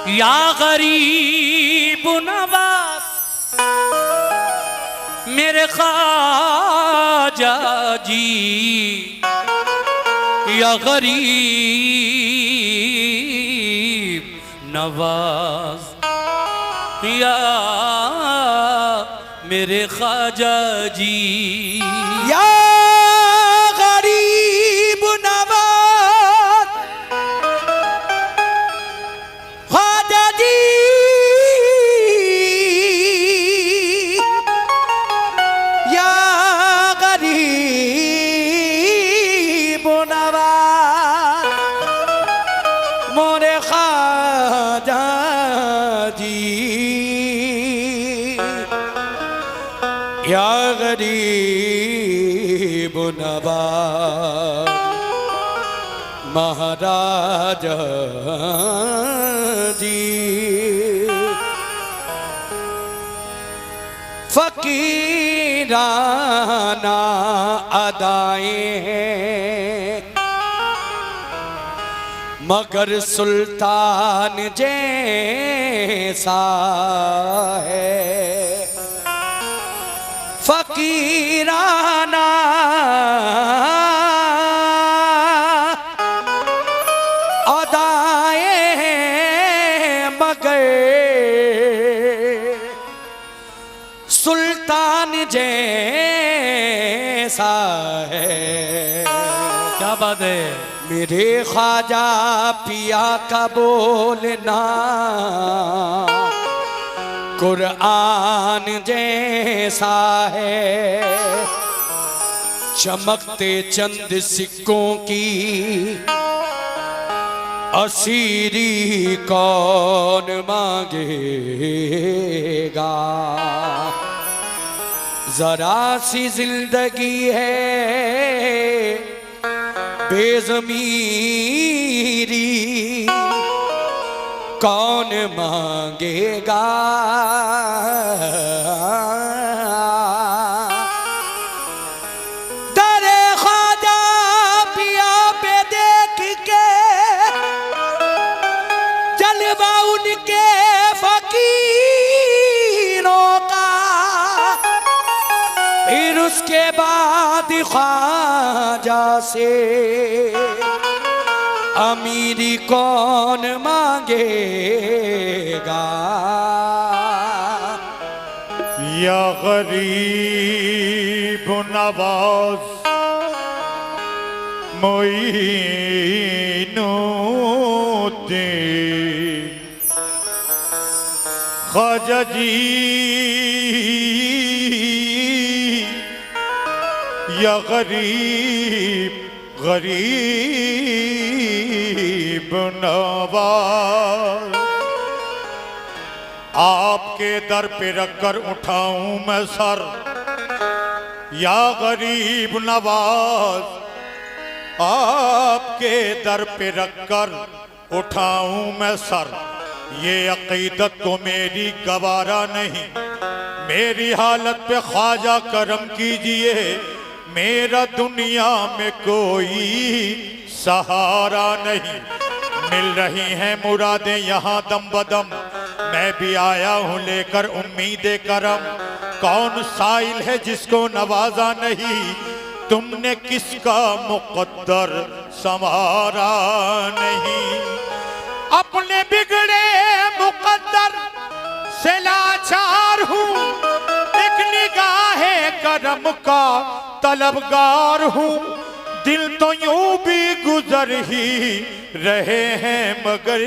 या गरीब नवाज मेरे ख्वाजा जी, या गरीब नवाज या मेरे ख्वाजा जी, या गरीब नवाज ख्वाजा जी, या गरीब नवाज मोरे ख्वाजा जी, या गरीब नवाज महाराजा जी। फकीराना अदाएं हैं मगर सुल्तान जैसा है। फकीराना अदाएं हैं मगर सुल्तान जैसा है। क्या बात है। मेरे ख्वाजा पिया का बोलना कुरान जैसा है। चमकते चंद सिक्कों की असीरी कौन मांगेगा। जरा सी जिंदगी है बेज़मीरी कौन मांगेगा। दरे ख्वाजा पिया पे देख के जलवा उनके फकीरों का, फिर उसके बाद ख्वाजा से अमीरी कौन मांगेगा। या गरीब नवाज मोइनुद्दीन ख्वाजा जी, या गरीब गरीब नवाज आपके दर पे रखकर उठाऊं मैं सर। या गरीब नवाज आपके दर पे रखकर उठाऊं मैं सर। ये अकीदत तो मेरी गवारा नहीं, मेरी हालत पे ख्वाजा करम कीजिए। मेरा दुनिया में कोई सहारा नहीं, मिल रही हैं मुरादें यहाँ दम बदम। मैं भी आया हूँ लेकर उम्मीद करम। कौन साइल है जिसको नवाजा नहीं, तुमने किसका मुकद्दर संवारा नहीं। अपने बिगड़े मुकद्दर से लाचार हूँ, एक निगाहे करम का तलबगार हूँ। दिल तो यूं भी गुजर ही रहे हैं मगर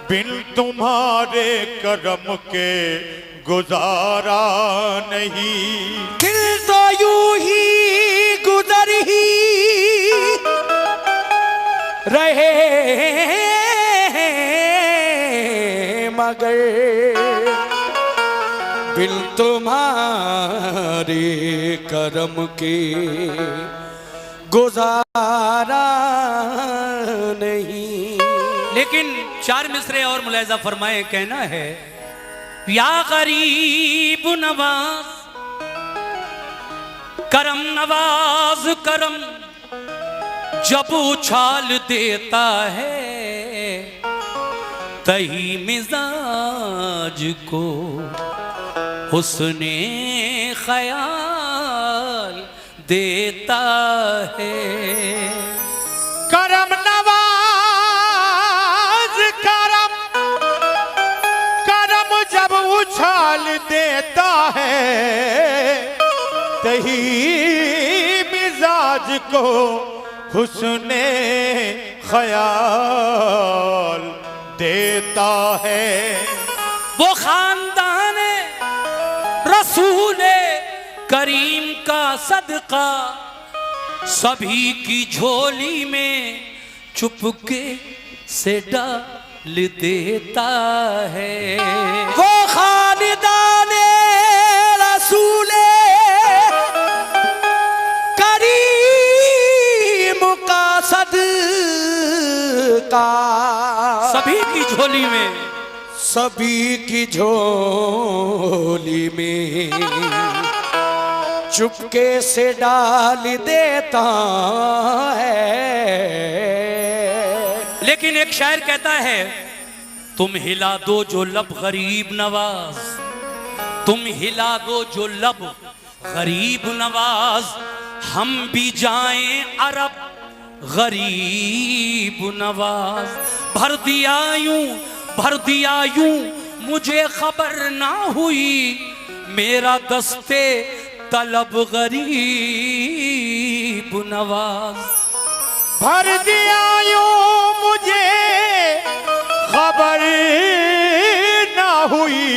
बिन तुम्हारे करम के गुजारा नहीं। दिल तो यूं ही गुजर ही रहे मगर बिन तुम्हारे करम के गुजारा नहीं। लेकिन चार मिसरे और मुलाहिजा फरमाए, कहना है या गरीब नवाज करम नवाज करम जब उछाल देता है तही मिजाज को हुस्ने ख्याल देता है। करम नवाज करम करम जब उछाल देता है, तही मिजाज को हुस्ने ख्याल देता है। वो खानदान रसूल करीम का सदका सभी की झोली में चुपके से डाल देता है। वो खानदान रसूल करीम का सदका सभी की झोली में सभी की झोली में चुपके से डाल देता है। लेकिन एक शायर कहता है, तुम हिला दो जो लब गरीब नवाज, तुम हिला दो जो लब गरीब नवाज, हम भी जाएं अरब गरीब नवाज। भर दिया यूं मुझे खबर ना हुई, मेरा दस्ते तलब गरीब नवाज। भर दिया यूं मुझे खबर ना हुई,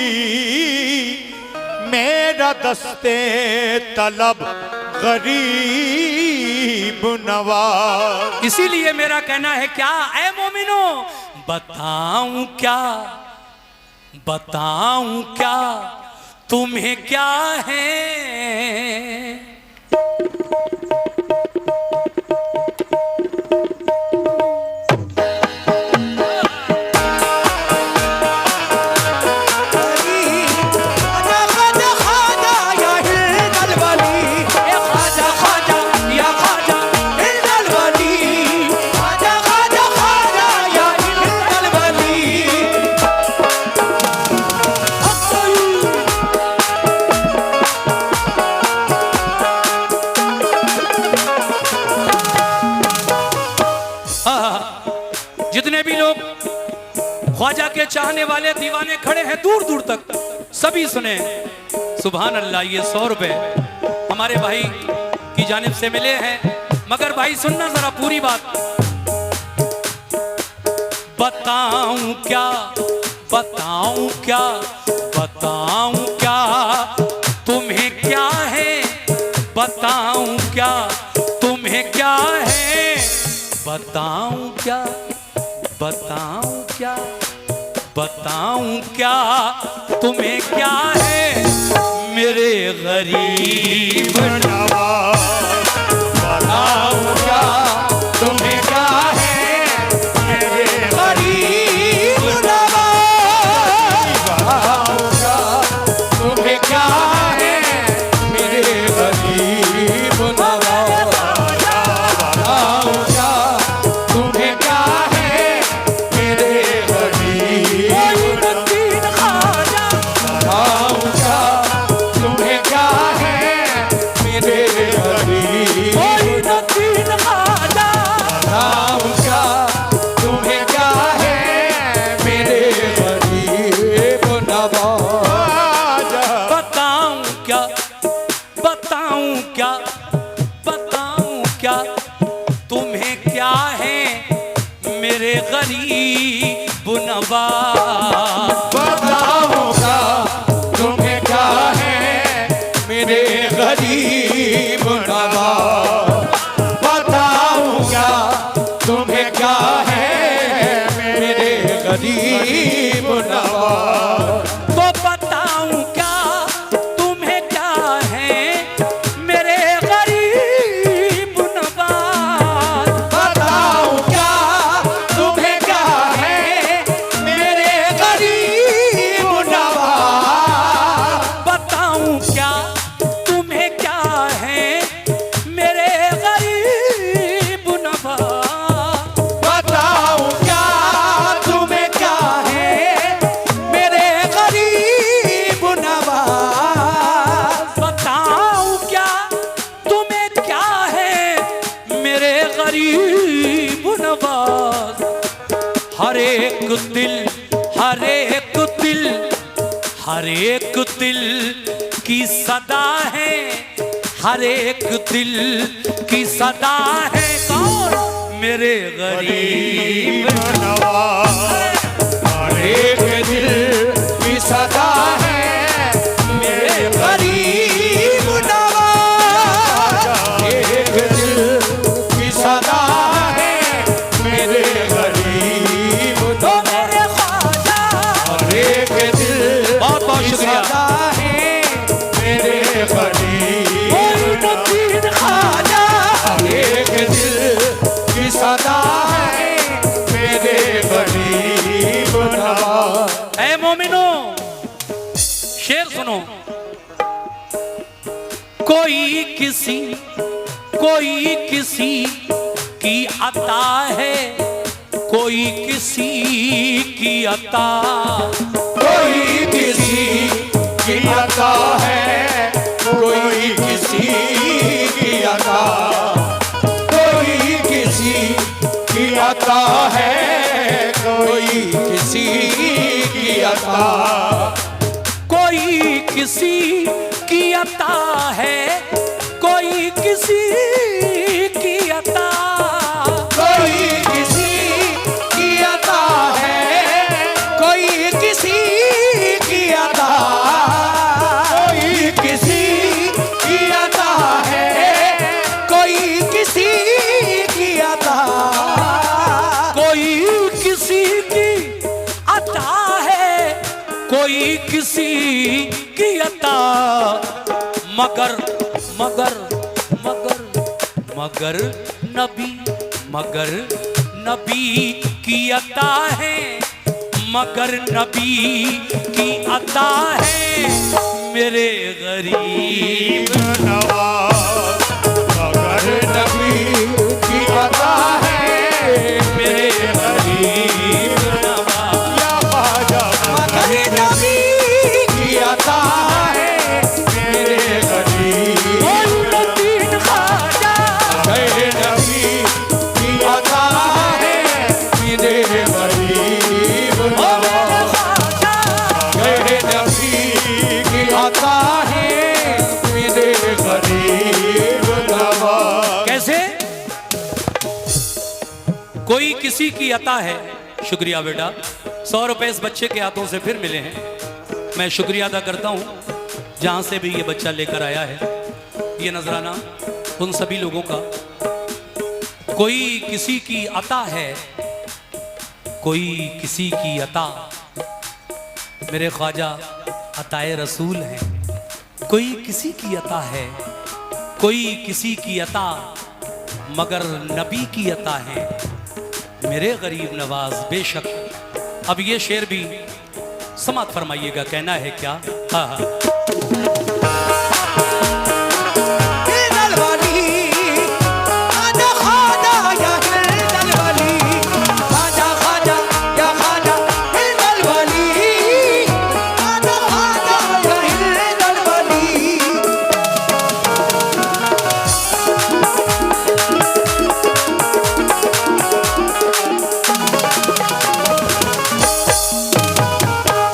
मेरा दस्ते तलब गरीब नवाज। इसीलिए मेरा कहना है क्या ऐ मोमिनो, बताऊं क्या तुम्हें क्या है। जितने भी लोग ख्वाजा के चाहने वाले दीवाने खड़े हैं दूर दूर तक, सभी सुने सुभान अल्लाह। ये 100 रुपए हमारे भाई की जानिब से मिले हैं, मगर भाई सुनना जरा पूरी बात। बताऊं क्या तुम्हें क्या है, बताऊं क्या तुम्हें क्या है, बताऊं क्या तुम्हें क्या है, मेरे गरीब नवाज। बताऊं क्या तुम्हें क्या है, मेरे गरीब नवाज। बताऊं क्या तुम्हें क्या है, मेरे गरीब नवाज। बताऊं क्या तुम्हें क्या है, मेरे गरीब गरीब नवाज। बताऊंगा तुम्हें क्या है, मेरे गरीब नवाज। बताऊंगा तुम्हें क्या है, मेरे गरीब नवाज। तो बताऊं क्या तुम्हें क्या है, मेरे गरीब नवाज। बताऊं क्या तुम्हें क्या है, मेरे गरीब नवाज। बताऊं क्या तुम्हें क्या है, मेरे गरीब नवाज। बताऊं क्या तुम्हें क्या है, दिल, हर एक दिल, हर एक दिल की सदा है, हर एक दिल की सदा है। कौन? मेरे गरीब नवाज, हर एक दिल की सदा है मेरे गरीब नवाज, एक दिल की सदा है मेरे गरीब नवाज, हर एक दिल बहुत बहुत शुक्रिया। सदा है मेरे गरीब ख्वाजा, हर एक दिल की सदा है मेरे गरीब नवाज। ऐ मोमिनो, शेर सुनो। कोई किसी की अता है, कोई किसी की अता, कोई किसी की अता है, कोई किसी की अता, कोई किसी की अता है, कोई किसी की अता, कोई किसी की अता है, कोई किसी की अता, कोई किसी की अता है, कोई किसी की अता, कोई किसी की अता है, कोई किसी की अता, कोई किसी की अता है, कोई किसी की अता, मगर मगर मगर मगर नबी, मगर नबी की अता है, मगर नबी की अता है मेरे गरीब नवाज, मगर नबी की अता है मेरे गरीब नवाज। या ख्वाजा, मगर नबी की अता है मेरे गरीब मोइनुद्दीन ख्वाजा, मेरे नबी की अता है मेरे गरीब नवाज, ख्वाजा। मेरे नबी की अता है मेरे गरीब नवाज। कैसे? कोई किसी की अता है। शुक्रिया बेटा, 100 रुपए इस बच्चे के हाथों से फिर मिले हैं। मैं शुक्रिया अदा करता हूं जहां से भी ये बच्चा लेकर आया है। ये नजराना उन सभी लोगों का। कोई किसी की अता है, कोई किसी की अता, मेरे ख्वाजा अताए रसूल हैं। कोई किसी की अता है, कोई किसी की अता, मगर नबी की अता है मेरे गरीब नवाज। बेशक अब ये शेर भी समात फरमाइएगा, कहना है क्या? हाँ हाँ। हिरल वाली खाजा खाजा या हिरल वाली, खाजा खाजा या खाजा हिरल वाली, खाजा खाजा या हिरल वाली।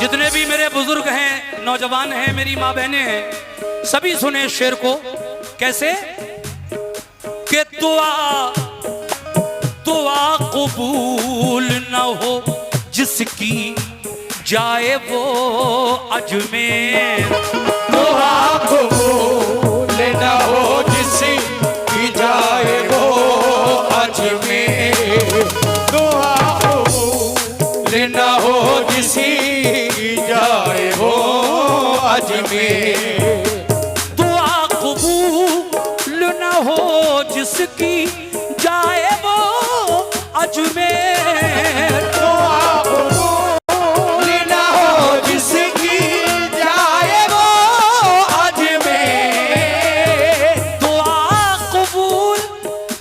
जितने भी मेरे बुजुर्ग हैं, नौजवान हैं, मेरी माँ बहनें हैं, सभी सुने शेर को। कैसे? कि दुआ दुआ कबूल न हो जिसकी जाए वो अजमेर, दुआ कबूल न हो जिसकी जाए वो अजमेर, दुआ कबूल न हो जिसकी जाए वो अजमेर, दुआ कबूल न हो जिसकी जाए वो अजमेर, दुआ कबूल न हो जिसकी जाए वो अजमेर, दुआ कबूल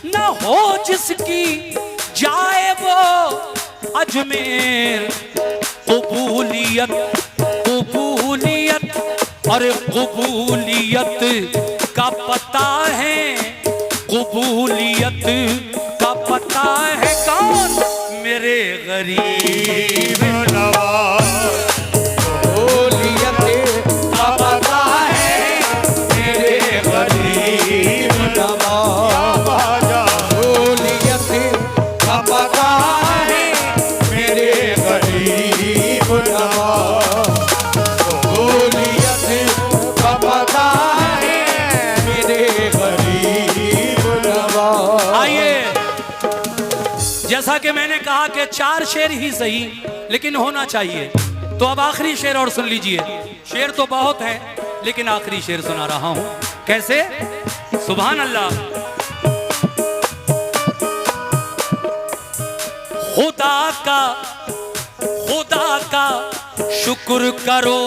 न हो जिसकी जाए वो अजमेर। कबूलियत कबूलियत अरे कबूलियत का पता है, कबूलियत का पता है कौन? मेरे गरीब के 4 शेर ही सही, लेकिन होना चाहिए। तो अब आखिरी शेर और सुन लीजिए। शेर तो बहुत है, लेकिन आखिरी शेर सुना रहा हूं। कैसे? सुभान अल्लाह। खुदा का शुक्र करो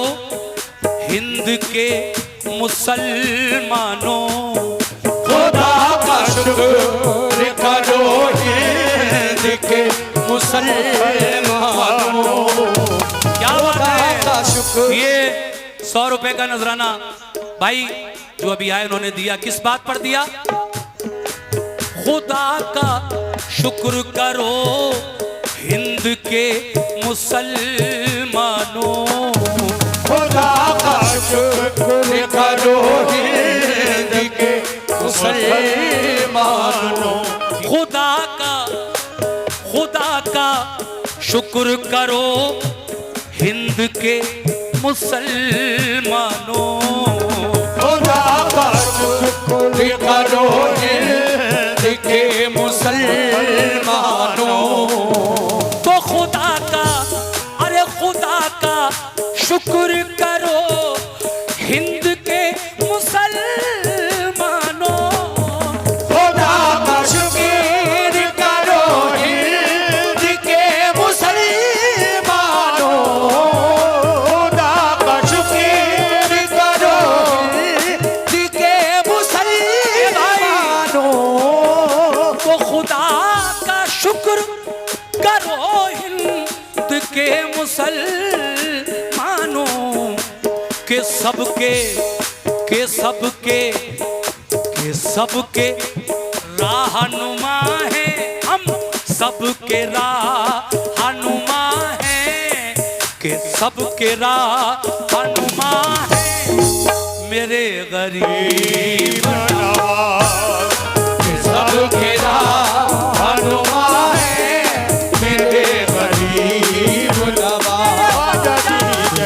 हिंद के मुसलमानों, खुदा का शुक्र करो हिंद के मुसलमानों। क्या बात है। का शुक्र। ये 100 रुपए का नजराना भाई जो अभी आए उन्होंने दिया, किस बात पर दिया? खुदा का शुक्र करो हिंद के मुसलमानों, खुदा का शुक्र करो हिंद के मुसलमानों। खुदा का शुक्र करो हिंद के मुसलमानों, खुदा का शुक्र करो हिंद के मुसलमानों। तो खुदा का, अरे खुदा का शुक्र करो हिंद के मुसलमानों, खुदा का शुक्र करो हिंद के मुसलमानों। खुदा का शुक्र करो हिंद के मुसलमानों। तो खुदा का शुक्र करो हिंद के मुसलमानों, के सबके राहनुमा है हम, सबके राहनुमा है, के सबके राहनुमा है मेरे गरीब नवाज। सबके राहनुमा है मेरे गरीब नवाज।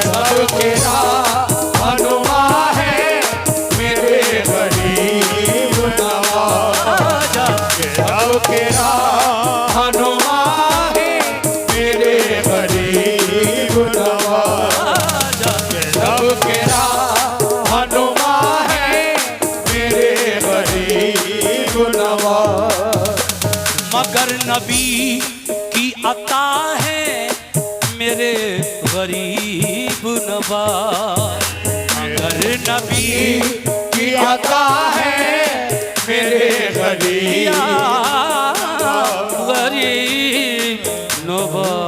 सबके राहनुमा है मेरे गरीब नवाज। सबके राहनुमा है मेरे गरीब नवाज। सबके राहनुमा है मेरे गरीब नवाज। मगर नबी की अता है मेरे गरीब नवाज, मगर नबी की अता है मेरे गरीब गरीब नवाज।